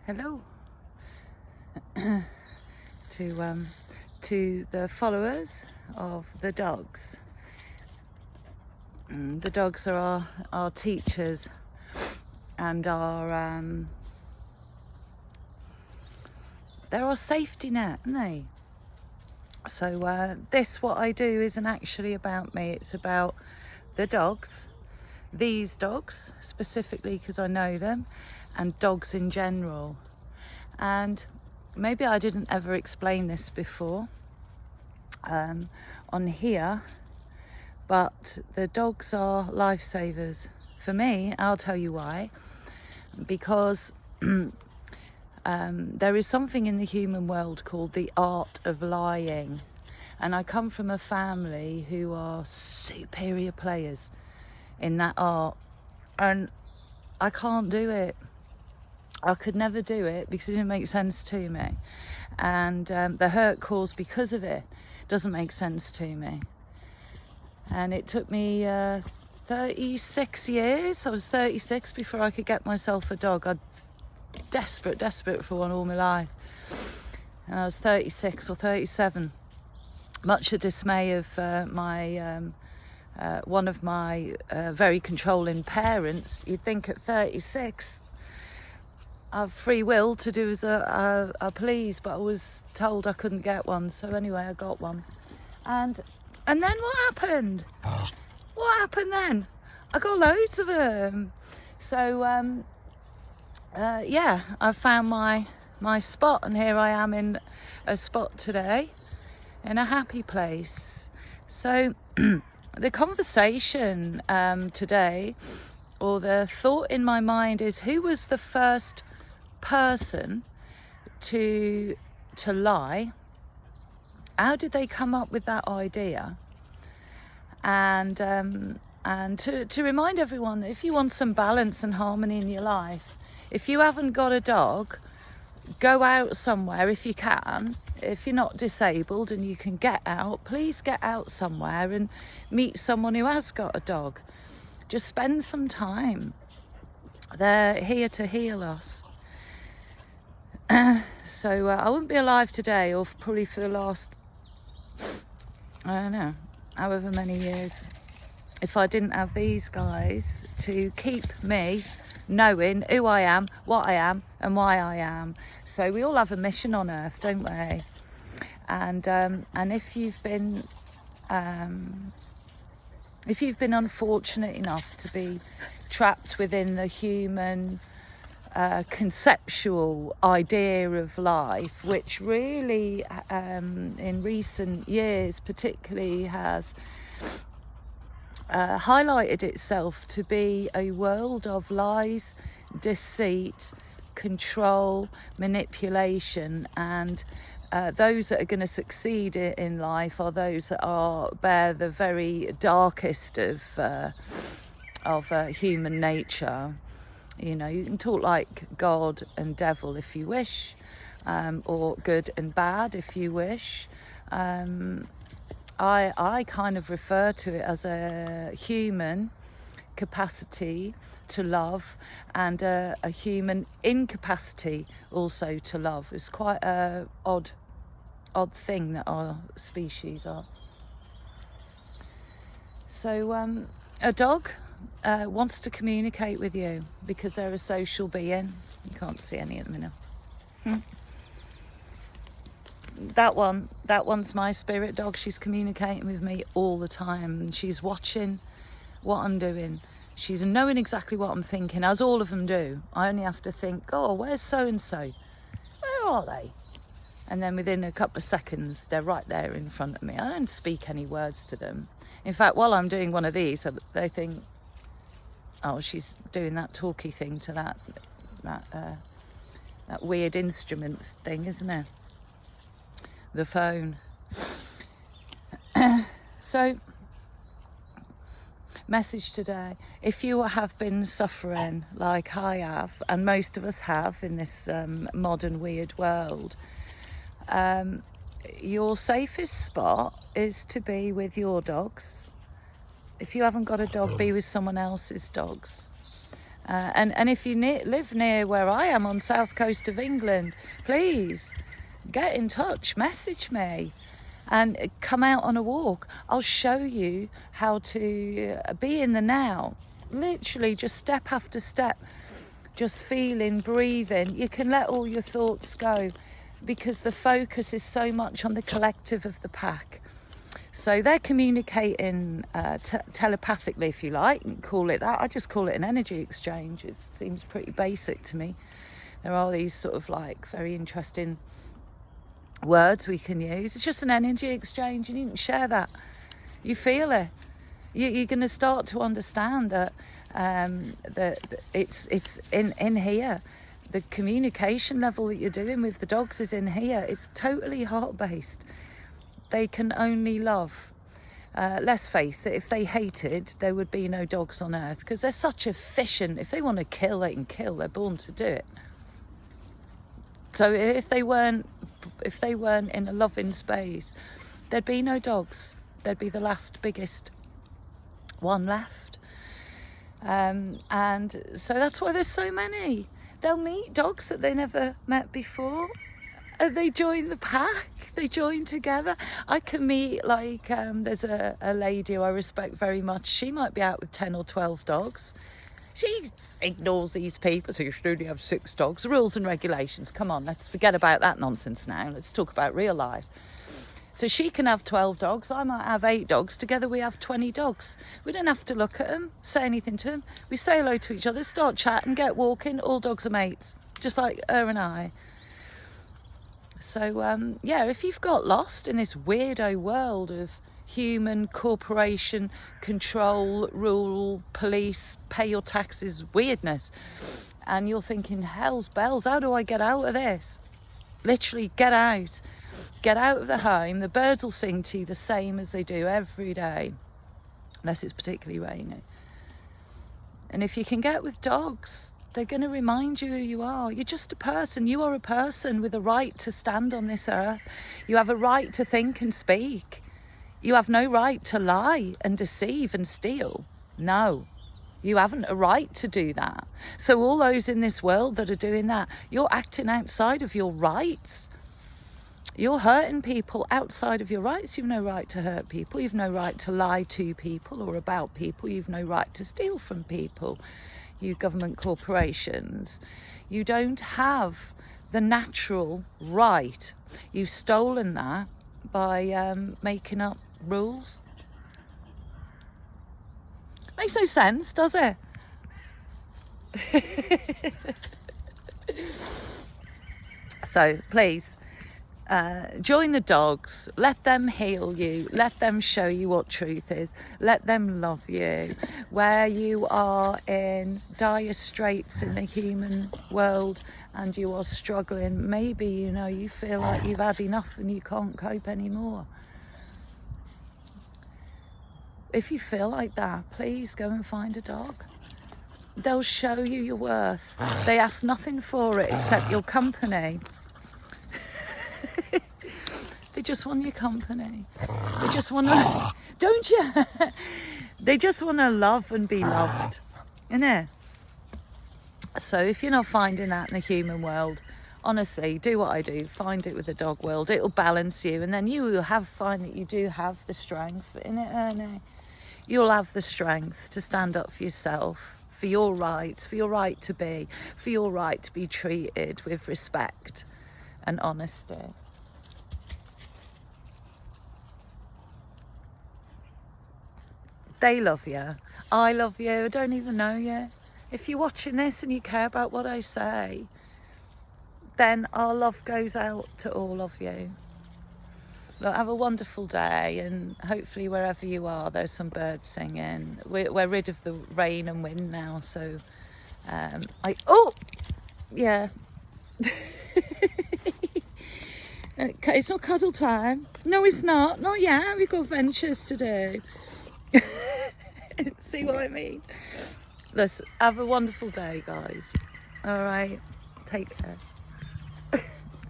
Hello to the followers of the dogs. The dogs are our teachers and they're our safety net, aren't they? So what I do isn't actually about me. It's about the dogs, these dogs specifically because I know them, and dogs in general. And maybe I didn't ever explain this before on here, but the dogs are lifesavers. For me, I'll tell you why. Because there is something in the human world called the art of lying. And I come from a family who are superior players in that art. And I can't do it. I could never do it because it didn't make sense to me. And the hurt caused because of it doesn't make sense to me. And it took me 36 years. I was 36 before I could get myself a dog. I'd desperate for one all my life. And I was 36 or 37. Much to the dismay of one of my very controlling parents. You'd think at 36 I have free will to do as I please, but I was told I couldn't get one. So anyway, I got one. And then what happened? What happened then? I got loads of them. So I found my spot, and here I am in a spot today, in a happy place. So the conversation today, or the thought in my mind, is who was the first person to lie? How did they come up with that idea? And to remind everyone that if you want some balance and harmony in your life, if you haven't got a dog, go out somewhere if you can. If you're not disabled and you can get out, please get out somewhere and meet someone who has got a dog. Just spend some time. They're here to heal us. So I wouldn't be alive today, or probably for the last, I don't know, however many years, if I didn't have these guys to keep me knowing who I am, what I am, and why I am. So we all have a mission on earth, don't we? And if you've been unfortunate enough to be trapped within the human conceptual idea of life, which really in recent years particularly has highlighted itself to be a world of lies, deceit, control, manipulation, and those that are going to succeed in life are those that bear the very darkest of human nature. You know, you can talk like God and devil if you wish, or good and bad if you wish. I kind of refer to it as a human capacity to love and a human incapacity also to love. It's quite a odd thing that our species are. So a dog wants to communicate with you because they're a social being. You can't see any at the minute. That one's my spirit dog. She's communicating with me all the time. She's watching what I'm doing. She's knowing exactly what I'm thinking, as all of them do. I only have to think, oh, where's so-and-so? Where are they? And then within a couple of seconds, they're right there in front of me. I don't speak any words to them. In fact, while I'm doing one of these, they think, oh, she's doing that talky thing to that weird instruments thing, isn't it? The phone. So, message today: if you have been suffering like I have, and most of us have in this modern weird world, your safest spot is to be with your dogs. If you haven't got a dog, be with someone else's dogs. And if you live near where I am on south coast of England, please get in touch, message me and come out on a walk. I'll show you how to be in the now, literally just step after step, just feeling, breathing. You can let all your thoughts go because the focus is so much on the collective of the pack. So they're communicating telepathically, if you like, and call it that. I just call it an energy exchange. It seems pretty basic to me. There are these sort of like very interesting words we can use. It's just an energy exchange, and you can share that. You feel it. You're going to start to understand that it's in here. The communication level that you're doing with the dogs is in here. It's totally heart-based. They can only love. Let's face it, if they hated, there would be no dogs on earth, because they're such efficient. If they want to kill, they can kill. They're born to do it. So if they weren't in a loving space, there'd be no dogs. There'd be the last biggest one left. And so that's why there's so many. They'll meet dogs that they never met before. And they join the pack. They join together. I can meet, like, there's a lady who I respect very much. She might be out with 10 or 12 dogs. She ignores these people, so you should only have 6 dogs. Rules and regulations. Come on, let's forget about that nonsense now. Let's talk about real life. So she can have 12 dogs. I might have 8 dogs. Together we have 20 dogs. We don't have to look at them, say anything to them. We say hello to each other, start chatting, get walking. All dogs are mates, just like her and I. So, yeah, if you've got lost in this weirdo world of human, corporation, control, rule, police, pay your taxes, weirdness, and you're thinking, hell's bells, how do I get out of this? Literally, get out. Get out of the home. The birds will sing to you the same as they do every day, unless it's particularly rainy. And if you can get with dogs, they're going to remind you who you are. You're just a person. You are a person with a right to stand on this earth. You have a right to think and speak. You have no right to lie and deceive and steal. No, you haven't a right to do that. So all those in this world that are doing that, you're acting outside of your rights. You're hurting people outside of your rights. You've no right to hurt people. You've no right to lie to people or about people. You've no right to steal from people. You government corporations, you don't have the natural right. You've stolen that by making up rules. Makes no sense, does it? So please, join the dogs, let them heal you, let them show you what truth is, let them love you. Where you are in dire straits in the human world and you are struggling, maybe, you feel like you've had enough and you can't cope anymore. If you feel like that, please go and find a dog. They'll show you your worth. They ask nothing for it except your company. They just want your company. They just want to, don't you? They just want to love and be loved, innit? So if you're not finding that in the human world, honestly, do what I do. Find it with the dog world. It'll balance you, and then you will find that you do have the strength, innit, Ernie? You'll have the strength to stand up for yourself, for your rights, for your right to be, for your right to be treated with respect and honesty. They love you. I love you. I don't even know you. If you're watching this and you care about what I say, then our love goes out to all of you. Look, have a wonderful day, and hopefully wherever you are, there's some birds singing. We're rid of the rain and wind now, so yeah. Okay, it's not cuddle time. No, it's not. Not yet. We've got ventures to do. See what I mean? Listen, have a wonderful day, guys. All right, take care.